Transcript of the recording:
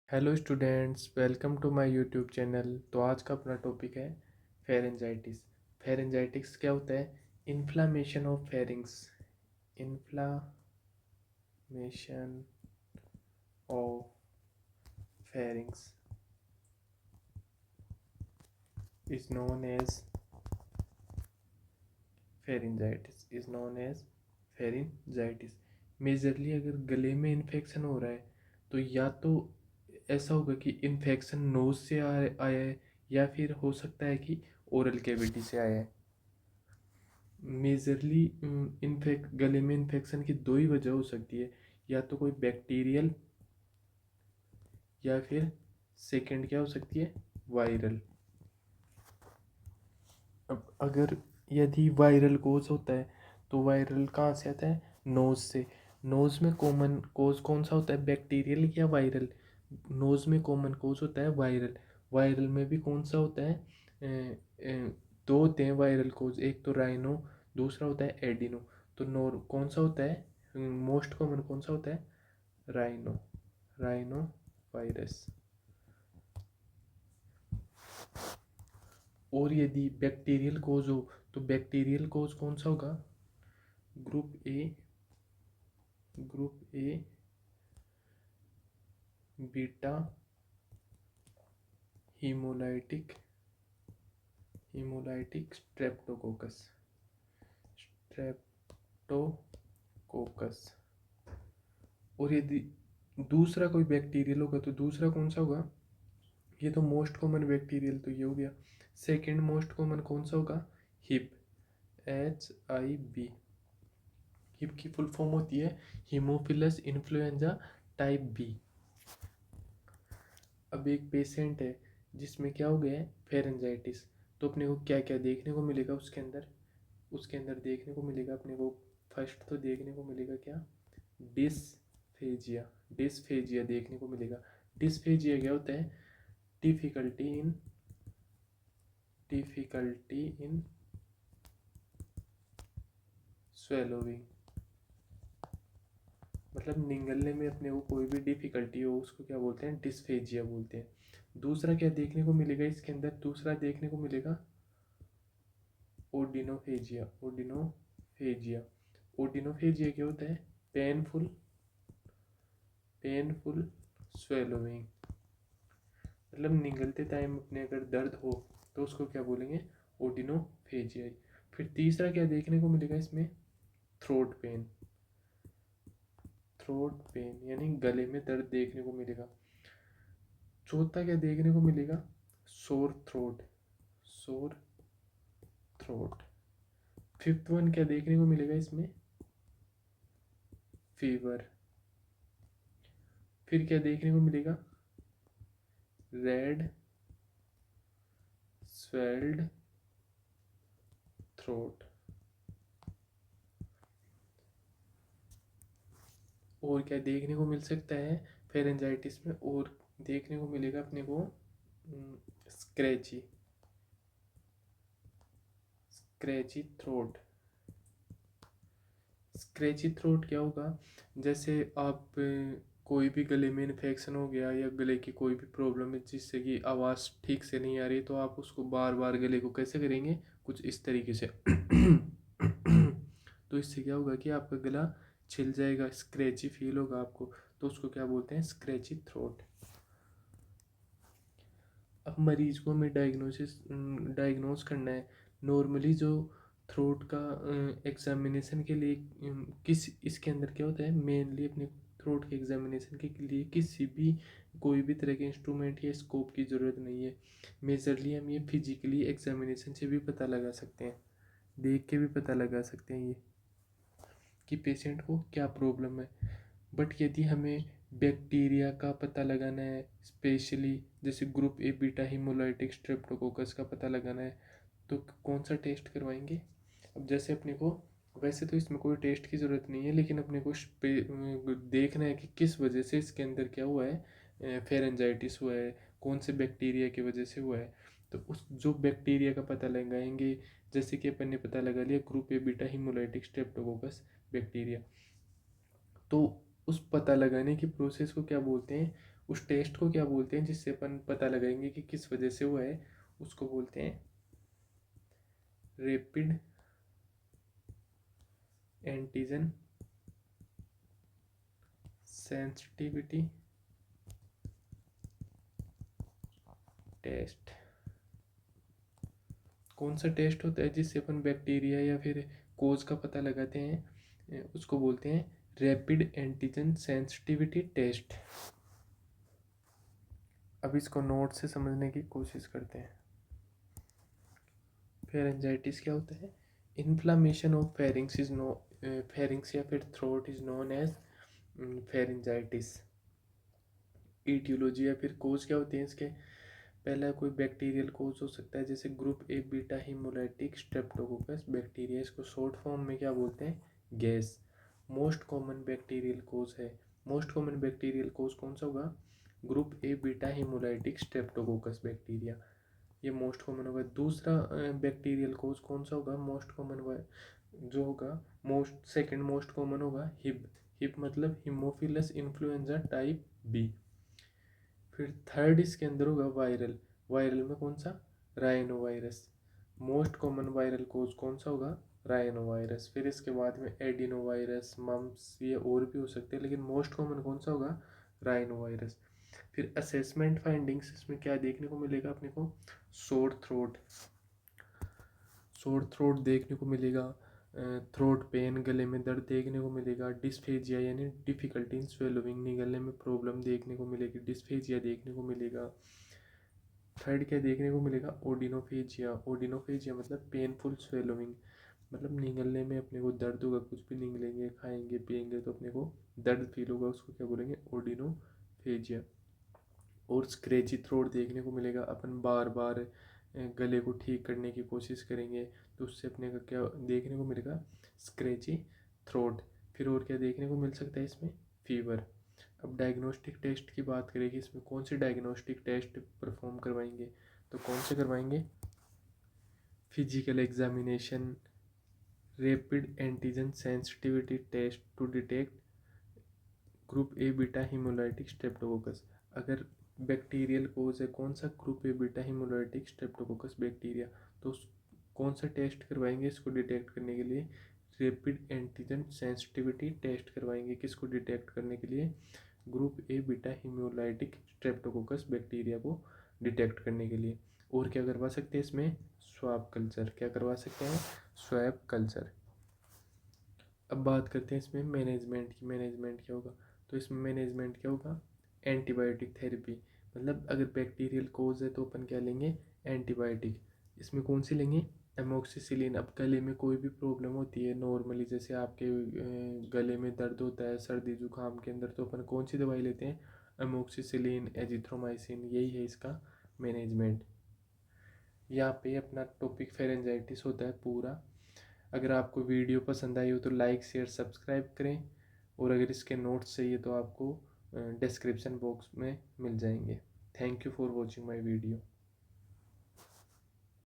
Hello students, welcome to my YouTube channel. तो आज का अपना टॉपिक है फेरेंजाइटिस। फेरेंजाइटिस क्या होता है? Inflammation of pharynx. Inflammation of pharynx is known as pharyngitis. Majorly अगर गले में इन्फेक्शन हो रहा है तो या तो ऐसा होगा कि इन्फेक्शन नोज से आया है, या फिर हो सकता है कि ओरल कैविटी से आया है। मेजरली इन्फेक्ट गले में इन्फेक्शन की दो ही वजह हो सकती है, या तो कोई बैक्टीरियल, या फिर सेकंड क्या हो सकती है, वायरल। अब अगर यदि वायरल कोज होता है तो वायरल कहाँ से आता है? नोज से। नोज में कॉमन कोज कौन सा होता है, बैक्टीरियल या वायरल? नोज में कॉमन कोज होता है वायरल। वायरल में भी कौन सा होता है? दो होते हैं वायरल कोज, एक तो राइनो, दूसरा होता है एडिनो। तो नोर कौन सा होता है, मोस्ट कॉमन कौन सा होता है? राइनो। Rhino virus. और यदि बैक्टीरियल कोज हो तो बैक्टीरियल कोज कौन सा होगा? Group A beta hemolytic Streptococcus. और यदि दूसरा कोई बैक्टीरियल होगा तो दूसरा कौन सा होगा? ये तो मोस्ट कॉमन बैक्टीरियल तो ये हो गया। सेकंड मोस्ट कॉमन कौन सा होगा? हिप। HIV। हिप की फुल फॉर्म होती है हीमोफिलस इन्फ्लुएंजा टाइप बी। अब एक पेशेंट है जिसमें क्या हो गया है, फेरेंजाइटिस। तो अपने को क्या क्या देखने को मिलेगा उसके अंदर देखने को मिलेगा अपने को। फर्स्ट तो देखने को मिलेगा क्या? डिसफेजिया। डिसफेजिया देखने को मिलेगा। डिसफेजिया क्या होता है? Difficulty in swallowing. मतलब निगलने में अपने को कोई भी डिफिकल्टी हो उसको क्या बोलते हैं? डिसफेजिया बोलते हैं। दूसरा क्या देखने को मिलेगा इसके अंदर? दूसरा देखने को मिलेगा ओडिनोफेजिया। ओडिनोफेजिया। ओडिनोफेजिया क्या होता है? Painful painful swallowing. मतलब निगलते टाइम अपने अगर दर्द हो तो उसको क्या बोलेंगे? ओडिनोफेजिया। फिर तीसरा क्या देखने को मिलेगा इसमें? Throat pen. थ्रोट पेन यानी गले में दर्द देखने को मिलेगा। चौथा क्या देखने को मिलेगा? Sore throat. Sore throat. Fifth one क्या देखने को मिलेगा इसमें? फीवर। फिर क्या देखने को मिलेगा? Red swelled throat. और क्या देखने को मिल सकता है फेरेंजाइटिस में? और देखने को मिलेगा अपने को scratchy scratchy throat. Scratchy throat क्या होगा? जैसे आप कोई भी गले में इन्फेक्शन हो गया या गले की कोई भी प्रॉब्लम है जिससे कि आवाज़ ठीक से नहीं आ रही, तो आप उसको बार बार गले को कैसे करेंगे? कुछ इस तरीके से। तो इससे क्या होगा कि आपका गला छिल जाएगा, स्क्रैची फील होगा आपको। तो उसको क्या बोलते हैं? Scratchy throat. अब मरीज को हमें डायग्नोस करना है। नॉर्मली जो थ्रोट का एग्जामिनेशन के लिए किस इसके अंदर क्या होता है, मेनली अपने थ्रोट के एग्जामिनेशन के लिए किसी भी कोई भी तरह के इंस्ट्रूमेंट या स्कोप की ज़रूरत नहीं है। मेजरली हम ये फिजिकली एग्जामिनेशन से भी पता लगा सकते हैं, देख के भी पता लगा सकते हैं ये कि पेशेंट को क्या प्रॉब्लम है। बट यदि हमें बैक्टीरिया का पता लगाना है, स्पेशली जैसे group A beta hemolytic Streptococcus का पता लगाना है, तो कौन सा टेस्ट करवाएंगे? अब जैसे अपने को, वैसे तो इसमें कोई टेस्ट की ज़रूरत नहीं है, लेकिन अपने को देखना है कि किस वजह से इसके अंदर क्या हुआ है, फेरेंजाइटिस हुआ है, कौन से बैक्टीरिया की वजह से हुआ है। तो उस जो बैक्टीरिया का पता लगाएंगे, जैसे कि अपन ने पता लगा लिया group A beta hemolytic streptococcus bacteria, तो उस पता लगाने की प्रोसेस को क्या बोलते हैं? उस टेस्ट को क्या बोलते हैं जिससे अपन पता लगाएंगे कि किस वजह से हुआ है, उसको बोलते हैं रैपिड एंटीजन सेंसिटिविटी टेस्ट। कौन सा टेस्ट होता है जिससे अपन बैक्टीरिया या फिर कोज का पता लगाते हैं, उसको बोलते हैं रैपिड एंटीजन सेंसिटिविटी टेस्ट। अब इसको नोट से समझने की कोशिश करते हैं। फेरेंजाइटिस क्या होता है? Inflammation of pharynx is no pharynx या फिर throat is known as pharyngitis. Etiology या फिर कोज क्या होते हैं इसके? पहला कोई बैक्टीरियल कोज हो सकता है, जैसे group A beta hemolytic streptococcus bacteria, इसको शॉर्ट फॉर्म में क्या बोलते हैं? Gas. Most common bacterial cause है। मोस्ट कॉमन बैक्टीरियल कोज कौन सा होगा? Group A beta hemolytic streptococcus bacteria, ये मोस्ट कॉमन होगा। दूसरा बैक्टीरियल कोज कौन सा होगा? मोस्ट कॉमन जो होगा, मोस्ट सेकंड मोस्ट कॉमन होगा हिब। हिब मतलब हिमोफिलस इन्फ्लुएंजा टाइप बी। फिर थर्ड इसके अंदर होगा वायरल। वायरल में कौन सा? Rhinovirus. Most common viral cause कौन सा होगा? Rhinovirus. फिर इसके बाद में एडिनो वायरस, मम्स, ये और भी हो सकते हैं, लेकिन मोस्ट कॉमन कौन सा होगा? Rhinovirus. फिर असेसमेंट फाइंडिंग्स इसमें क्या देखने को मिलेगा अपने को? Sore throat. सोर थ्रोट देखने को मिलेगा, थ्रोट पेन, गले में दर्द देखने को मिलेगा, डिस्फेजिया यानी डिफिकल्टी इन स्वेलोइंग, निगलने में प्रॉब्लम देखने को मिलेगी, डिस्फेजिया देखने को मिलेगा। थर्ड क्या देखने को मिलेगा? ओडिनोफेजिया। ओडिनोफेजिया मतलब पेनफुल स्वेलोइंग, मतलब निगलने में अपने को दर्द होगा, कुछ भी निगलेंगे, खाएंगे, पिएंगे तो अपने को दर्द फील होगा, उसको क्या बोलेंगे? ओडिनोफेजिया। और स्क्रेची थ्रोट देखने को मिलेगा, अपन बार बार गले को ठीक करने की कोशिश करेंगे तो उससे अपने का क्या देखने को मिलेगा? स्क्रेची थ्रोट। फिर और क्या देखने को मिल सकता है इसमें? फीवर। अब डायग्नोस्टिक टेस्ट की बात करेंगे, इसमें कौन से डायग्नोस्टिक टेस्ट परफॉर्म करवाएंगे? तो कौन से करवाएंगे? Physical examination, rapid antigen sensitivity test to detect group A beta hemolytic streptococcus. अगर बैक्टीरियल कोज है, कौन सा? Group A beta hemolytic streptococcus bacteria, तो कौन सा टेस्ट करवाएंगे इसको डिटेक्ट करने के लिए? रैपिड एंटीजन सेंसिटिविटी टेस्ट करवाएंगे, किसको डिटेक्ट करने के लिए? Group A beta hemolytic streptococcus bacteria को डिटेक्ट करने के लिए। और क्या करवा सकते हैं इसमें? Swab culture. क्या करवा सकते हैं? Swab culture. अब बात करते हैं इसमें मैनेजमेंट की। मैनेजमेंट क्या होगा? तो इसमें मैनेजमेंट क्या होगा? Antibiotic therapy. मतलब अगर बैक्टीरियल कोज है तो अपन क्या लेंगे? एंटीबायोटिक। इसमें कौन सी लेंगे? एमोक्सिसिलिन। अब गले में कोई भी प्रॉब्लम होती है नॉर्मली, जैसे आपके गले में दर्द होता है सर्दी जुकाम के अंदर, तो अपन कौन सी दवाई लेते हैं? एमोक्सिसिलिन, एजिथ्रोमाइसिन, यही है इसका मैनेजमेंट। यहाँ पे अपना टॉपिक फेरेंजाइटिस होता है पूरा। अगर आपको वीडियो पसंद आई हो तो लाइक शेयर सब्सक्राइब करें, और अगर इसके नोट्स चाहिए तो आपको डिस्क्रिप्शन बॉक्स में मिल जाएंगे। Thank you for watching my video.